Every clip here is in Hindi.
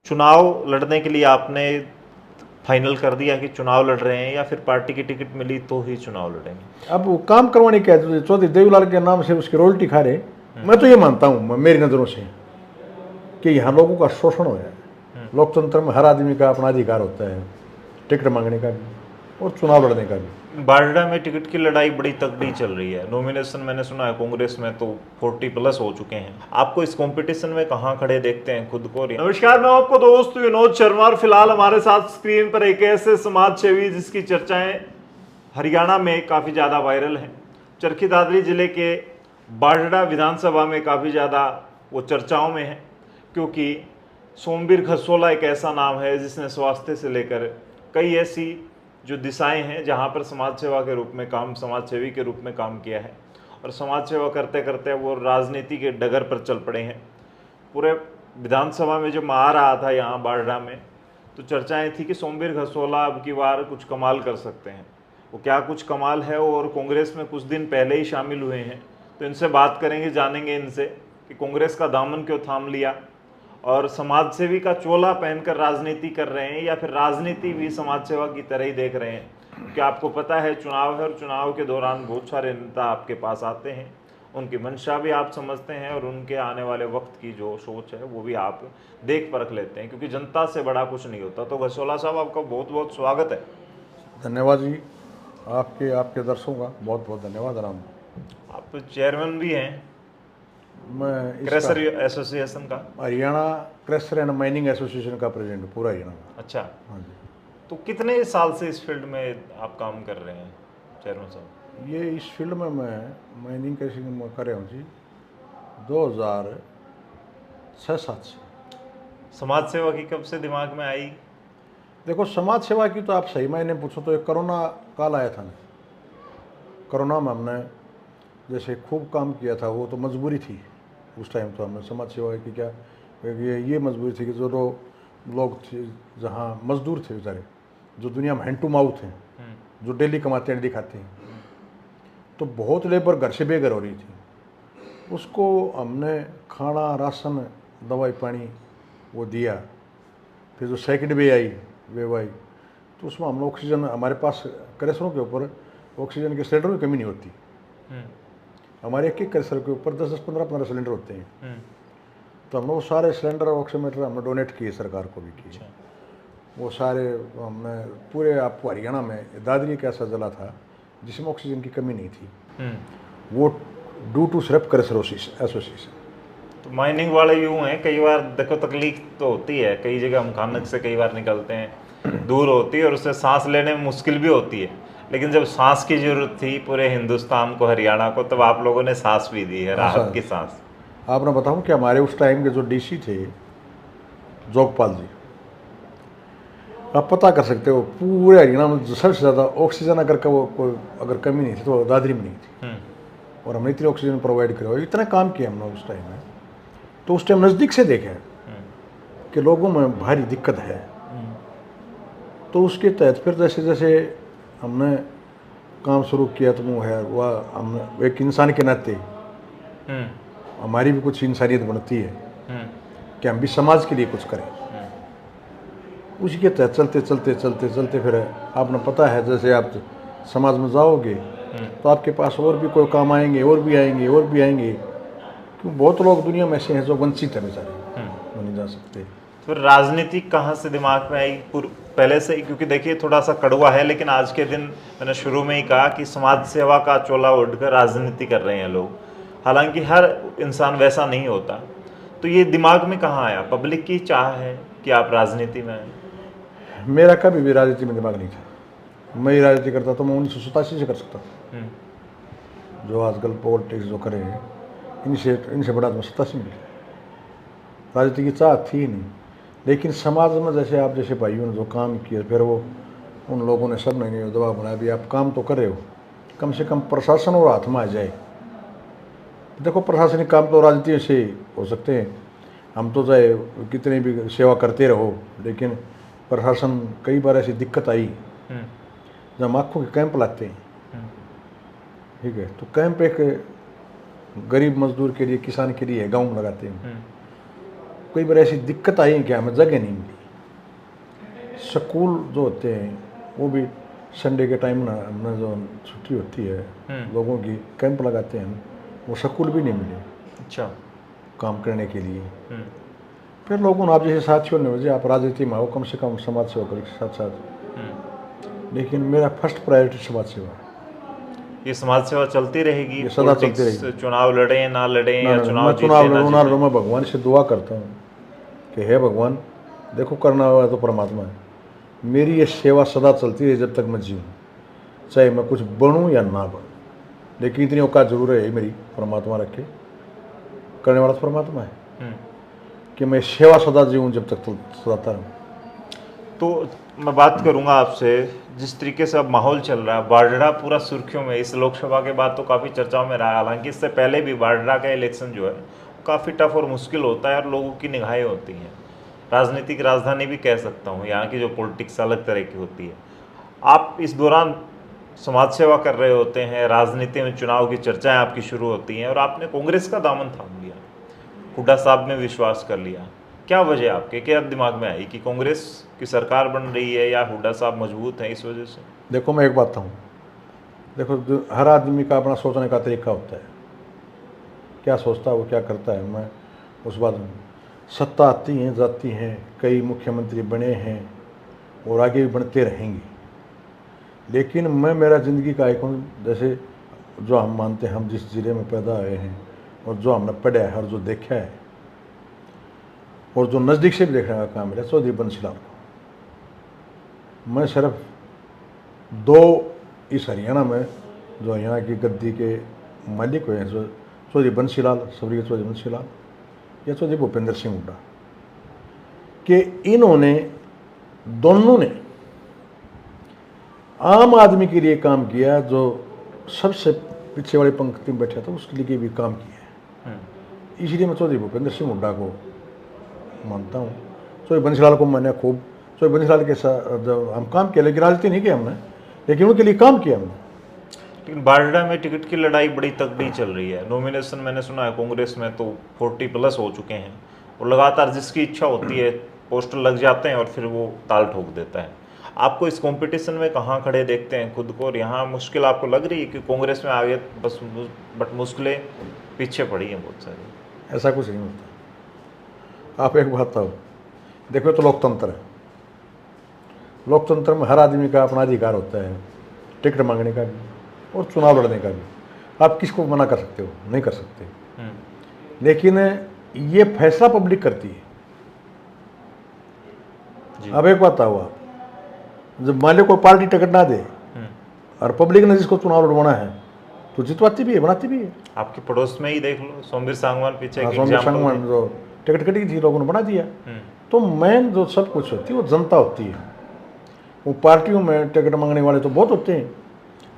चुनाव लड़ने के लिए आपने फाइनल कर दिया कि चुनाव लड़ रहे हैं, या फिर पार्टी की टिकट मिली तो ही चुनाव लड़ेंगे? अब वो काम करवाने क्या है, चौधरी देवीलाल के नाम से उसकी रॉयल्टी खा रहे। मैं तो ये मानता हूँ मेरी नज़रों से कि यहाँ लोगों का शोषण हो है। लोकतंत्र में हर आदमी का अपना अधिकार होता है, टिकट मांगने का भी और चुनाव लड़ने का भी। बारडा में टिकट की लड़ाई बड़ी तगड़ी चल रही है। नॉमिनेशन मैंने सुना है कांग्रेस में तो 40+ हो चुके हैं। आपको इस कंपटीशन में कहां खड़े देखते हैं खुद को? नमस्कार, मैं आपको दोस्त विनोद शर्मा, और फिलहाल हमारे साथ स्क्रीन पर एक ऐसे समाज सेवी जिसकी चर्चाएं हरियाणा में काफ़ी ज़्यादा वायरल हैं। चरखी दादरी जिले के बारडा विधानसभा में काफ़ी ज़्यादा वो चर्चाओं में है, क्योंकि सोमवीर खसोला एक ऐसा नाम है जिसने स्वास्थ्य से लेकर कई ऐसी जो दिशाएं हैं जहां पर समाज सेवा के रूप में काम, समाज सेवी के रूप में काम किया है, और समाज सेवा करते करते वो राजनीति के डगर पर चल पड़े हैं। पूरे विधानसभा में जब मैं आ रहा था यहाँ बारडा में, तो चर्चाएं थी कि सोमवीर खसोला अब की बार कुछ कमाल कर सकते हैं। वो क्या कुछ कमाल है, और कांग्रेस में कुछ दिन पहले ही शामिल हुए हैं, तो इनसे बात करेंगे, जानेंगे इनसे कि कांग्रेस का दामन क्यों थाम लिया, और समाज सेवी का चोला पहनकर राजनीति कर रहे हैं, या फिर राजनीति भी समाज सेवा की तरह ही देख रहे हैं। क्या आपको पता है चुनाव है, और चुनाव के दौरान बहुत सारे नेता आपके पास आते हैं, उनकी मंशा भी आप समझते हैं, और उनके आने वाले वक्त की जो सोच है वो भी आप देख परख लेते हैं, क्योंकि जनता से बड़ा कुछ नहीं होता। तो खसोला साहब, आपका बहुत बहुत स्वागत है। धन्यवाद जी, आपके दर्शकों का बहुत बहुत धन्यवाद। राम, आप चेयरमैन भी हैं मैं क्रेशर एसोसिएशन का, Haryana crusher and mining association का प्रेसिडेंट हूँ पूरा हरियाणा का। अच्छा, हाँ जी। तो कितने साल से इस फील्ड में आप काम कर रहे हैं चेयरमैन साहब? ये इस फील्ड में मैं माइनिंग कैसे कर रहा हूँ जी 2006-07 से। समाज सेवा की कब से दिमाग में आई? देखो, समाज सेवा की तो आप सही मायने पूछो तो एक कोरोना काल आया था ना। कोरोना में हमने जैसे खूब काम किया था, वो तो मजबूरी थी उस टाइम। तो हमने समाज सेवा की क्या, ये मजबूरी थी कि जो लोग थे, जहाँ मजदूर थे बेचारे, जो दुनिया में हैंड टू माउथ हैं, जो डेली कमाते हैं दिखाते हैं, तो बहुत लेबर घर से बेघर हो रही थी। उसको हमने खाना, राशन, दवाई पानी वो दिया। फिर जो सेकंड वे आई, वेव आई, तो उसमें हमने ऑक्सीजन, हमारे पास क्रेशरों के ऊपर ऑक्सीजन के सिलेंडर की कमी नहीं होती। हमारे एक क्रेशर के ऊपर 10-10, 15-15 सिलेंडर होते हैं। तो हमने वो सारे सिलेंडर और ऑक्सीमीटर हमने डोनेट किए, सरकार को भी किए। वो सारे हमने पूरे, आपको हरियाणा में दादरी एक ऐसा जिला था जिसमें ऑक्सीजन की कमी नहीं थी, वो ड्यू टू सिर्फ क्रेशर एसोसिएशन। तो माइनिंग वाले यूँ हैं, कई बार देखो तकलीफ तो होती है, कई जगह हम खानक से कई बार निकलते हैं, दूर होती है, और उससे सांस लेने में मुश्किल भी होती है। लेकिन जब सांस की जरूरत थी पूरे हिंदुस्तान को, हरियाणा को, तब आप लोगों ने सांस भी दी है, राहत की सांस। आपने बताऊं कि हमारे उस टाइम के जो डीसी थे जोगपाल जी, आप पता कर सकते हो पूरे हरियाणा में सबसे ज़्यादा ऑक्सीजन अगर अगर कमी नहीं थी तो दादरी में नहीं थी। और हमने इतनी ऑक्सीजन प्रोवाइड करा, इतना काम किया हमने उस टाइम में। तो उस टाइम नज़दीक से देखे कि लोगों में भारी दिक्कत है। तो उसके तहत फिर जैसे जैसे हमने काम शुरू किया, तो वो है वह हम एक इंसान के नाते हमारी भी कुछ इंसानियत बनती है कि हम भी समाज के लिए कुछ करें। उसी के तहत चलते चलते चलते चलते फिर आपने पता है, जैसे आप समाज में जाओगे तो आपके पास और भी कोई काम आएंगे, और भी आएंगे, और भी आएंगे, क्यों बहुत लोग दुनिया में ऐसे हैं जो वंचित है बेचारे, वो नहीं जा सकते। तो राजनीति कहाँ से दिमाग में आई? पहले से ही, क्योंकि देखिए थोड़ा सा कड़वा है, लेकिन आज के दिन मैंने शुरू में ही कहा कि समाज सेवा का चोला ओढ़कर राजनीति कर रहे हैं लोग। हालांकि हर इंसान वैसा नहीं होता। तो ये दिमाग में कहाँ आया? पब्लिक की चाह है कि आप राजनीति में आए? मेरा कभी भी राजनीति में दिमाग नहीं था। मैं ही राजनीति करता तो मैं 1987 से कर सकता था। जो आजकल पॉलिटिक्स जो करे हैं, इनसे बड़ा तो 87 में राजनीति की चाह थी ही नहीं। लेकिन समाज में जैसे आप जैसे भाइयों ने जो काम किया, फिर वो उन लोगों ने सब ने दबाव बनाया, भी आप काम तो कर रहे हो, कम से कम प्रशासन और हाथ में आ जाए। देखो, प्रशासनिक काम तो राजनीति से हो सकते हैं, हम तो चाहे कितनी भी सेवा करते रहो, लेकिन प्रशासन कई बार ऐसी दिक्कत आई जब आँखों के कैंप लाते हैं, ठीक है, तो कैंप एक गरीब मजदूर के लिए, किसान के लिए गाँव में लगाते हैं। कई बार ऐसी दिक्कत आई है कि हमें जगह नहीं मिली। स्कूल जो होते हैं वो भी संडे के टाइम ना हमने जो छुट्टी होती है लोगों की, कैंप लगाते हैं हम, वो स्कूल भी नहीं मिले अच्छा काम करने के लिए। फिर लोगों ने, आप जैसे साथियों ने मुझे, आप राजनीति में आओ, कम से कम समाज सेवा करो साथ साथ। लेकिन मेरा फर्स्ट प्रायोरिटी समाज सेवा है। ये समाज सेवा चलती रहेगी, ये सदा चलती पॉलिटिक्स, रहेगी। चुनाव लड़े ना लड़े या मैं चुनाव चुनाव जीते ना लड़ूँ ना जीते। लड़ूँ, मैं भगवान से दुआ करता हूँ कि हे भगवान, देखो करना हुआ तो परमात्मा है, मेरी ये सेवा सदा चलती रहे जब तक मैं जीऊँ, चाहे मैं कुछ बनूँ या ना बनूँ। लेकिन इतनी औकात जरूर है मेरी, परमात्मा रखे, करने वाला तो परमात्मा है, कि मैं सेवा सदा जीऊँ जब तक सदाता रहूँ। तो मैं बात करूंगा आपसे, जिस तरीके से अब माहौल चल रहा है, बाढ़ड़ा पूरा सुर्खियों में, इस लोकसभा के बाद तो काफ़ी चर्चाओं में रहा है। हालांकि इससे पहले भी बाढ़ड़ा का इलेक्शन जो है काफ़ी टफ और मुश्किल होता है और लोगों की निगाहें होती हैं। राजनीतिक राजधानी भी कह सकता हूँ, यहाँ की जो पॉलिटिक्स अलग तरह की होती है। आप इस दौरान समाज सेवा कर रहे होते हैं, राजनीति में चुनाव की चर्चाएं आपकी शुरू होती हैं और आपने कांग्रेस का दामन थाम लिया, हुड्डा साहब में विश्वास कर लिया। क्या वजह आपके, क्या दिमाग में आई कि कांग्रेस की सरकार बन रही है या हुड्डा साहब मजबूत है इस वजह से? देखो मैं एक बात कहूँ, देखो हर आदमी का अपना सोचने का तरीका होता है, क्या सोचता है वो क्या करता है। मैं उस बात में, सत्ता आती हैं जाती हैं, कई मुख्यमंत्री बने हैं और आगे भी बनते रहेंगे, लेकिन मैं मेरा ज़िंदगी का आइकॉन, जैसे जो हम मानते हैं, हम जिस ज़िले में पैदा हुए हैं और जो हमने पढ़ा है और जो देखा है और जो नज़दीक से भी देखने का काम मिला, चौधरी बंसीलाल को मैं सिर्फ दो इस हरियाणा में जो यहाँ की गद्दी के मालिक हुए हैं, जो चौधरी बंसीलाल, स्वर्गीय चौधरी बंसीलाल या चौधरी भूपेंद्र सिंह हुड्डा, कि इन्होंने दोनों ने आम आदमी के लिए काम किया, जो सबसे पीछे वाली पंक्ति में बैठा था उसके लिए भी काम किया है। इसलिए मैं चौधरी भूपेंद्र सिंह हुड्डा को मानता हूँ। चौधरी बंसीलाल को मैंने खूब, चौधरी बंसीलाल के साथ जब हम काम किया, लेकिन राजनीति नहीं किया हमने, लेकिन उनके लिए काम किया हमने। लेकिन बाढ़ड़ा में टिकट की लड़ाई बड़ी तगड़ी चल रही है। नॉमिनेशन मैंने सुना है कांग्रेस में तो 40+ हो चुके हैं और लगातार जिसकी इच्छा होती है पोस्टर लग जाते हैं और फिर वो ताल ठोक देता है। आपको इस कंपटीशन में कहाँ खड़े देखते हैं खुद को, और यहाँ मुश्किल आपको लग रही है कि कांग्रेस में आगे बस बट मुश्किलें पीछे पड़ी हैं बहुत सारी? ऐसा कुछ नहीं होता। आप एक बात बताओ, देखो तो लोकतंत्र है, लोकतंत्र में हर आदमी का अपना अधिकार होता है, टिकट मांगने का भी और चुनाव लड़ने का भी। आप किसको मना कर सकते हो? नहीं कर सकते। लेकिन ये फैसला पब्लिक करती है। अब एक बात बताओ, आप जब मान लो कोई पार्टी टिकट ना दे और पब्लिक ने जिसको चुनाव लड़वाना है तो जितवाती भी है, बनाती भी है। आपके पड़ोस में ही देख लो, सोमवीर सांगवान पीछे एक सोमवीर एग्जाम्पल सांगवान जो टिकट कटी थी, लोगों ने बना दिया। तो मेन जो सब कुछ होती है वो जनता होती है। वो पार्टियों में टिकट मांगने वाले तो बहुत होते हैं।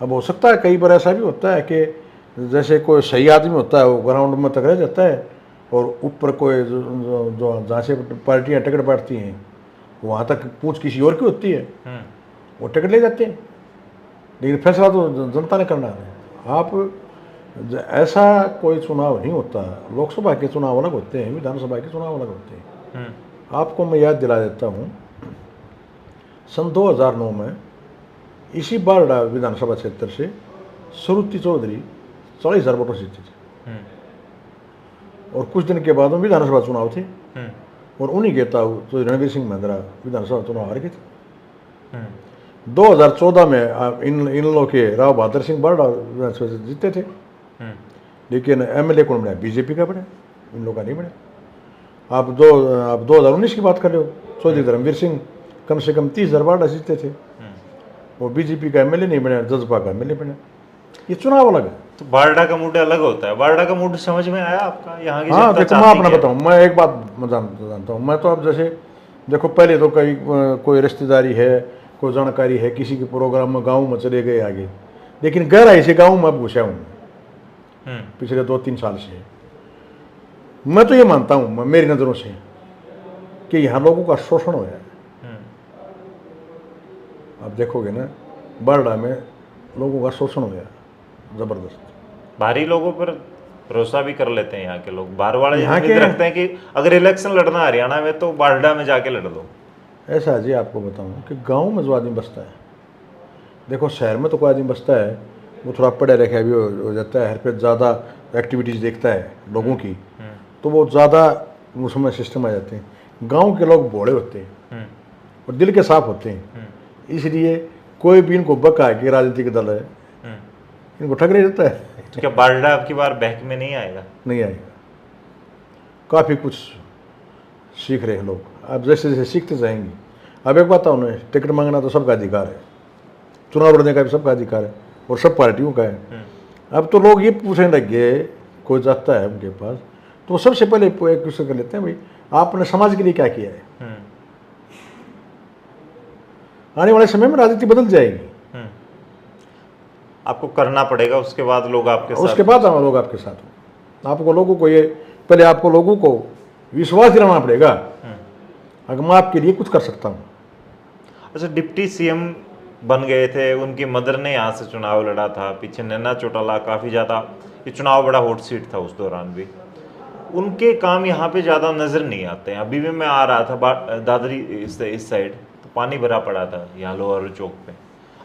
अब हो सकता है कई बार ऐसा भी होता है कि जैसे कोई सही आदमी होता है वो ग्राउंड में तक रह जाता है और ऊपर कोई जो जहाँ से पार्टियाँ टिकट बांटती हैं वहाँ तक पूछ किसी और की होती है, वो टिकट ले जाते हैं। लेकिन फैसला तो जनता ने करना है। आप ऐसा कोई चुनाव नहीं होता, लोकसभा के चुनाव अलग होते हैं, विधानसभा के चुनाव अलग होते हैं। आपको मैं याद दिला देता हूँ, सन 2009 में इसी बाढ़ड़ा विधानसभा क्षेत्र से श्रुति चौधरी 40,000 वोटों से जीते थे और कुछ दिन के बाद में विधानसभा चुनाव थे और उन्हीं के ताऊ चौधरी रणवीर सिंह महिंद्रा विधानसभा चुनाव हार गए थे। 2014 में इन लोगों के राव बहादुर सिंह बाढ़ड़ा विधानसभा से जीते थे, लेकिन एमएलए कौन बना? बीजेपी का बना, इन लोगों का नहीं बना। आप 2019 की बात कर रहे हो, चौधरी धर्मवीर सिंह कम से कम 30,000 बाढ़ड़ा जीते थे, वो बीजेपी का एमएलए नहीं बना, जजपा का एमएलए बना। ये चुनाव अलग है। तो बाढ़ड़ा का मूड अलग होता है। बाढ़ड़ा का मूड समझ में आया आपका? यहाँ की हाँ, जनता देखो मैं चाहती अपना है। बताऊँ, मैं एक बात जानता हूँ। मैं तो अब जैसे देखो, पहले तो कोई रिश्तेदारी है, कोई जानकारी है, किसी के प्रोग्राम में गाँव में चले गए आगे, लेकिन गहराई से गाँव में अब घुसा हूँ पिछले 2-3 साल से। मैं तो ये मानता हूँ मेरी नज़रों से कि यहाँ लोगों का शोषण हो है। आप देखोगे ना, बाढ़ड़ा में लोगों का शोषण हो गया ज़बरदस्त। बाहरी लोगों पर भरोसा भी कर लेते हैं यहाँ के लोग, बाहर वाले यहाँ उम्मीद के- रखते हैं कि अगर इलेक्शन लड़ना हरियाणा में तो बारडा में जाके लड़ दो। ऐसा है जी, आपको बताऊं कि गांव में जो आदमी बसता है, देखो शहर में तो कोई आदमी बसता है वो थोड़ा पढ़े लिखे भी हो जाता है, हर पे ज़्यादा एक्टिविटीज़ देखता है लोगों की, तो वो ज़्यादा उसमें सिस्टम आ जाते हैं। गांव के लोग भोले होते हैं और दिल के साफ होते हैं, इसलिए कोई भी इनको बका कि राजनीतिक दल है इनको ठग नहीं देता है। तो क्या बारडा आपकी बार बैंक में नहीं आएगा? नहीं आएगा, काफ़ी कुछ सीख रहे हैं लोग, अब जैसे जैसे सीखते जाएंगे। अब एक बात है, उन्हें टिकट मांगना तो सबका अधिकार है, चुनाव लड़ने का भी सबका अधिकार है और सब पार्टियों का है। अब तो लोग ये पूछने लग गए, कोई जाता है उनके पास तो वो सबसे पहले एक क्वेश्चन कर लेते हैं, भाई आपने समाज के लिए क्या किया है। आने वाले समय में राजनीति बदल जाएगी, आपको करना पड़ेगा, उसके बाद लोग आपके साथ, उसके बाद हम लोग आपके साथ हों। आपको लोगों को ये पहले आपको लोगों को विश्वास दिलाना पड़ेगा अगर मैं आपके लिए कुछ कर सकता हूँ। अच्छा, डिप्टी सीएम बन गए थे, उनकी मदर ने यहाँ से चुनाव लड़ा था, पीछे नैना चौटाला, काफ़ी ज़्यादा ये चुनाव बड़ा हॉट सीट था उस दौरान भी। उनके काम यहाँ पे ज़्यादा नज़र नहीं आते हैं। अभी भी मैं आ रहा था दादरी इस साइड, तो पानी भरा पड़ा था यहाँ लोअर चौक पे।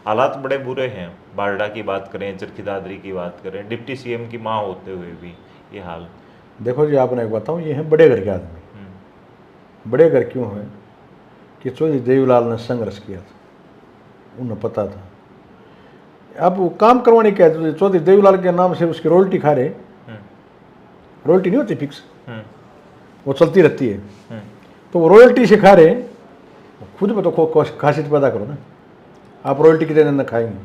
हालात बड़े बुरे हैं, बारडा की बात करें, चरखी दादरी की बात करें, डिप्टी सीएम की माँ होते हुए भी ये हाल। देखो जी, आपने एक बताऊँ, ये हैं बड़े घर के आदमी। बड़े घर क्यों हैं कि चौधरी देवीलाल ने संघर्ष किया था, उन्हें पता था। अब वो काम करवाने क्या है, चौधरी देवीलाल के नाम से उसकी रॉयल्टी खा रहे, रॉयल्टी नहीं होती फिक्स, वो चलती रहती है, तो वो रॉयल्टी से खा रहे। खुद में तो खासियत पैदा करो ना, आप रॉयल्टी कितने दिन खाएंगे?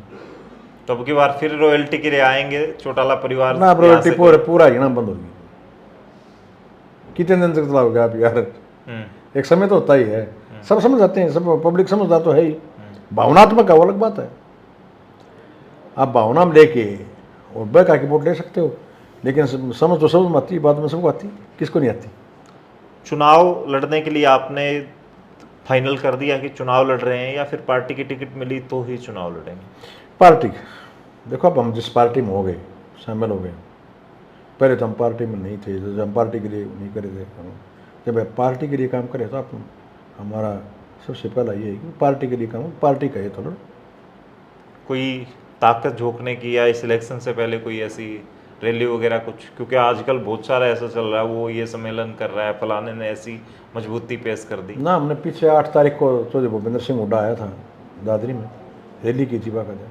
तो अब की बार फिर रॉयल्टी के लिए आएंगे चौटाला परिवार ना, आप रॉयल्टी पूरा ही ना बंद होगी, कितने दिन तक चलाओगे आप यार? एक समय तो होता ही है, सब समझ जाते हैं, सब पब्लिक समझदा तो है ही। भावनात्मक है वो अलग बात है, आप भावना में लेके और बहका के वोट ले सकते हो, लेकिन समझ तो समझ में आती है, बात में सबको आती, किसको नहीं आती। चुनाव लड़ने के लिए आपने फाइनल कर दिया कि चुनाव लड़ रहे हैं, या फिर पार्टी की टिकट मिली तो ही चुनाव लड़ेंगे? पार्टी, देखो अब हम जिस पार्टी में हो गए, शामिल हो गए, पहले तो हम पार्टी में नहीं थे, जब हम पार्टी के लिए नहीं करे थे, जब हम पार्टी के लिए काम करें तो आप हमारा सबसे पहला ये है कि पार्टी के लिए काम, पार्टी का ये तो लड़ो। कोई ताकत झोंकने की या इस इलेक्शन से पहले कोई ऐसी रैली वगैरह कुछ? क्योंकि आजकल बहुत सारा ऐसा चल रहा है, वो ये सम्मेलन कर रहा है, फलाने ने ऐसी मजबूती पेश कर दी। ना, हमने पीछे 8 तारीख को चौधरी भूपेंद्र सिंह हुड्डा आया था दादरी में, रैली की थी बाकायदा,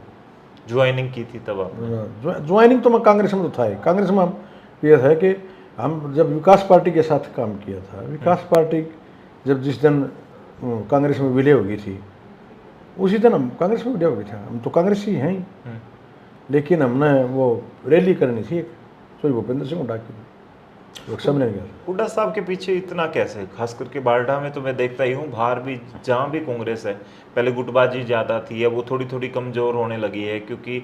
ज्वाइनिंग की थी तब आप? ज्वाइनिंग तो मैं कांग्रेस में तो था ही। कांग्रेस में हम ये था कि हम जब विकास पार्टी के साथ काम किया था, विकास पार्टी जब जिस दिन कांग्रेस में विलय हो गई थी उसी दिन हम कांग्रेस में विलय हो गए थे। हम तो कांग्रेस ही हैं ही, लेकिन हमने वो रैली करनी थी चौधरी भूपेंद्र सिंह हुड्डा की, लोकसभा में गया। हुड्डा साहब के पीछे इतना कैसे? खास करके बारडा में तो मैं देखता ही हूँ, बाहर भी जहाँ भी कांग्रेस है, पहले गुटबाजी ज़्यादा थी, अब वो थोड़ी थोड़ी कमज़ोर होने लगी है, क्योंकि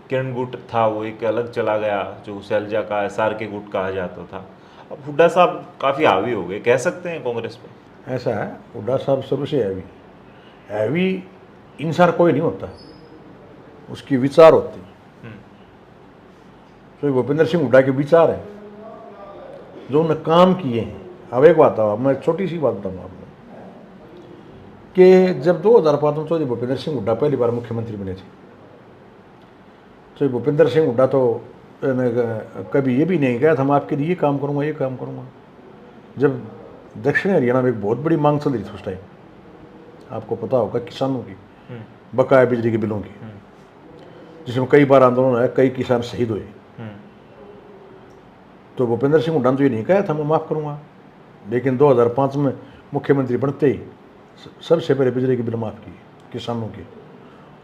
किरण गुट था वो एक अलग चला गया, जो शैलजा का एसआर के गुट कहा जाता था। अब हुड्डा साहब काफ़ी हावी हो गए, कह सकते हैं कांग्रेस पे। ऐसा है, हुड्डा साहब शुरू से हैवी इंसान कोई नहीं होता, उसकी विचार होती। तो भूपेंद्र सिंह हुड्डा के विचार है जो उन्होंने काम किए हैं। अब एक बात है, मैं छोटी सी बात बताऊँगा आपको कि जब 2005 में चौधरी भूपेंद्र सिंह हुड्डा पहली बार मुख्यमंत्री बने थे, तो भूपेंद्र सिंह हुड्डा तो कभी ये भी नहीं कहा था मैं आपके लिए ये काम करूँगा, ये काम करूँगा। जब दक्षिण हरियाणा में एक बहुत बड़ी मांग चल रही थी उस टाइम, आपको पता होगा, किसानों की बकाया बिजली के बिलों की, जिसमें कई बार आंदोलन है, कई किसान शहीद हुए। तो भूपेंद्र सिंह हुड्डा ने तो ये नहीं कहा था मैं माफ़ करूँगा, लेकिन 2005 में मुख्यमंत्री बनते ही सबसे पहले बिजली के बिल माफ़ किए किसानों के,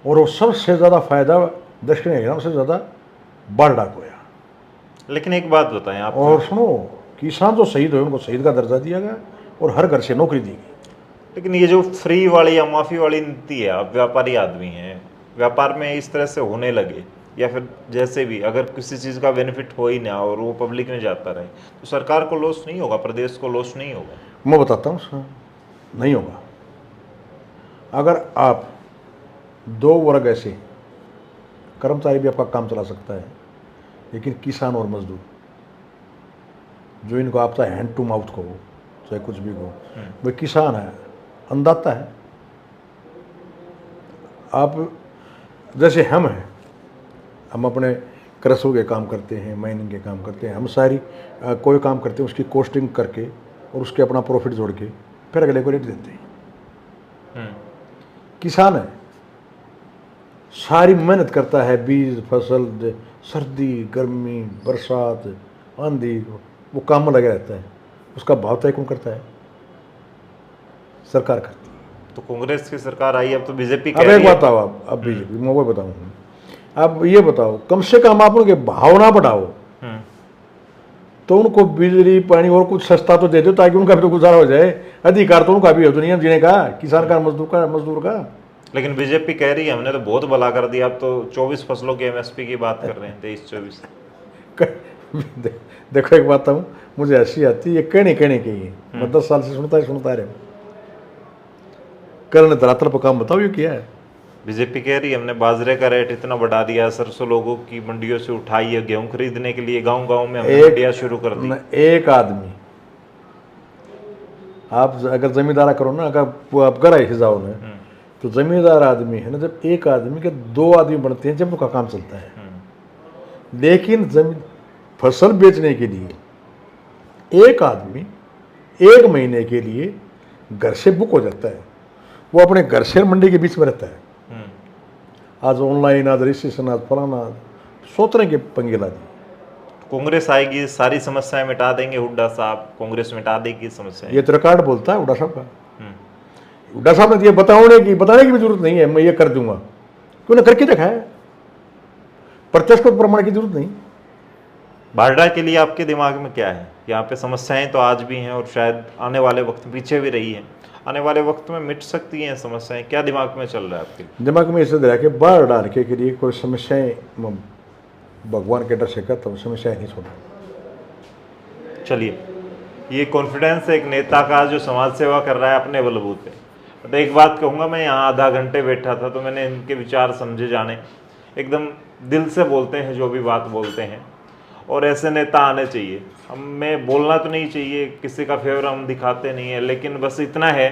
और वो सबसे ज़्यादा फायदा दक्षिण हरियाणा से ज़्यादा बारडा को हुआ। लेकिन एक बात बताएं आप, और सुनो, किसान जो शहीद हुए उनको शहीद का दर्जा दिया गया और हर घर से नौकरी दी गई। लेकिन ये जो फ्री वाली या माफ़ी वाली नीति है, आप व्यापारी आदमी हैं, व्यापार में इस तरह से होने लगे, या फिर जैसे भी अगर किसी चीज़ का बेनिफिट हो ही ना और वो पब्लिक में जाता रहे, तो सरकार को लॉस नहीं होगा, प्रदेश को लॉस नहीं होगा? मैं बताता हूँ, नहीं होगा। अगर आप 2 वर्ग ऐसे, कर्मचारी भी आपका काम चला सकता है, लेकिन किसान और मजदूर जो इनको आता है हैंड टू माउथ को, चाहे कुछ भी हो, वो किसान है, अन्नदाता है। आप जैसे हम हैं, हम अपने क्रशों के काम करते हैं, माइनिंग के काम करते हैं, हम सारी कोई काम करते हैं उसकी कॉस्टिंग करके और उसके अपना प्रॉफिट जोड़ के फिर अगले को रेट देते हैं। किसान है, सारी मेहनत करता है, बीज फसल, सर्दी गर्मी बरसात आंधी, वो काम में लगा रहता है, उसका भाव तय कौन करता है? सरकार करती है। तो कांग्रेस की सरकार आई, अब तो बीजेपी अब एक बात बताओ, आप अब बीजेपी मैं वो बताऊँ, अब ये बताओ, कम से कम आप उनके भाव ना बढ़ाओ तो उनको बिजली पानी और कुछ सस्ता तो दे दो ताकि उनका भी तो गुजारा हो जाए। अधिकार तो उनका भी हो, तो नियम जीने का, किसान का, मजदूर का। लेकिन बीजेपी कह रही है हमने तो बहुत भला कर दिया, अब तो 24 फसलों की एमएसपी की बात कर रहे हैं, 23-24। देखो एक बात हूँ, मुझे हंसी आती है, ये कहने की है, मैं 10 साल से सुनता रहे। कल धरातल पर काम बताओ ये क्या है? बीजेपी कह रही है हमने बाजरे का रेट इतना बढ़ा दिया, सरसों लोगों की मंडियों से उठाई है, गेहूं खरीदने के लिए गांव-गांव में हमने मंडियां शुरू कर दी। एक आदमी, आप अगर जमींदारा करो ना, अगर आप घर ऐसे जाओ ना, तो जमींदार आदमी है ना, जब एक आदमी के 2 आदमी बनते हैं जब उनका काम चलता है। लेकिन जमीन फसल बेचने के लिए एक आदमी 1 महीने के लिए घर से बुक हो जाता है, वो अपने घर से मंडी के बीच में रहता है। आज ऑनलाइन, आज रजिस्ट्रेशन, आज फलाना, 100 तरह के पंगे ला दिए। कांग्रेस आएगी, सारी समस्याएं मिटा देंगे हुड्डा साहब, कांग्रेस मिटा देगी समस्याएं। ये तो रिकॉर्ड बोलता है हुड्डा साहब का। हुड्डा साहब ने ये बताने की भी जरूरत नहीं है, मैं ये कर दूंगा, क्यों ना करके दिखाया, प्रत्यक्ष प्रमाण की जरूरत नहीं। बारडा के लिए आपके दिमाग में क्या है? यहाँ पे समस्याएं तो आज भी हैं और शायद आने वाले वक्त पीछे भी रही हैं, आने वाले वक्त में मिट सकती हैं समस्याएं, क्या दिमाग में चल रहा है आपके? दिमाग में इसे रहा कि बाढ़ डाल के लिए कोई समस्याएं भगवान के डर से करता हूँ, समस्याएं नहीं छोड़ा। चलिए, ये कॉन्फिडेंस है एक नेता का जो समाज सेवा कर रहा है अपने बलबूते। तो एक बात कहूँगा, मैं यहाँ आधा घंटे बैठा था तो मैंने इनके विचार समझे जाने, एकदम दिल से बोलते हैं जो भी बात बोलते हैं, और ऐसे नेता आने चाहिए। हमें बोलना तो नहीं चाहिए, किसी का फेवर हम दिखाते नहीं है, लेकिन बस इतना है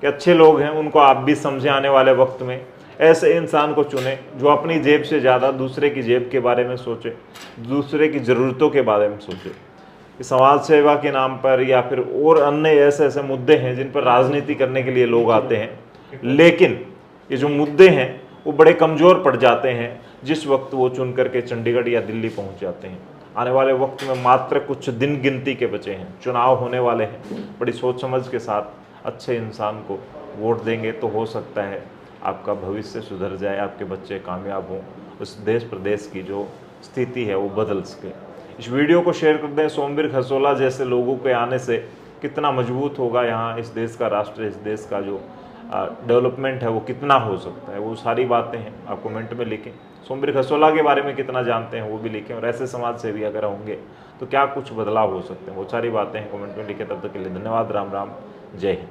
कि अच्छे लोग हैं, उनको आप भी समझे आने वाले वक्त में। ऐसे इंसान को चुने जो अपनी जेब से ज़्यादा दूसरे की जेब के बारे में सोचे, दूसरे की ज़रूरतों के बारे में सोचे। कि समाज सेवा के नाम पर या फिर और अन्य ऐसे मुद्दे हैं जिन पर राजनीति करने के लिए लोग आते हैं, लेकिन ये जो मुद्दे हैं वो बड़े कमज़ोर पड़ जाते हैं जिस वक्त वो चुन करके चंडीगढ़ या दिल्ली पहुँच जाते हैं। आने वाले वक्त में मात्र कुछ दिन गिनती के बचे हैं, चुनाव होने वाले हैं। बड़ी सोच समझ के साथ अच्छे इंसान को वोट देंगे तो हो सकता है आपका भविष्य सुधर जाए, आपके बच्चे कामयाब हों, उस देश प्रदेश की जो स्थिति है वो बदल सके। इस वीडियो को शेयर कर दें। सोमवीर खसोला जैसे लोगों के आने से कितना मजबूत होगा यहाँ इस देश का राष्ट्र, इस देश का जो डेवलपमेंट है वो कितना हो सकता है, वो सारी बातें हैं आप कमेंट में लिखें। सोमवीर खसोला के बारे में कितना जानते हैं वो भी लिखें, और ऐसे समाज सेवी अगर होंगे तो क्या कुछ बदलाव हो सकते हैं, वो सारी बातें हैं कमेंट में लिखें। तब तक के लिए धन्यवाद। राम राम, जय हिंद।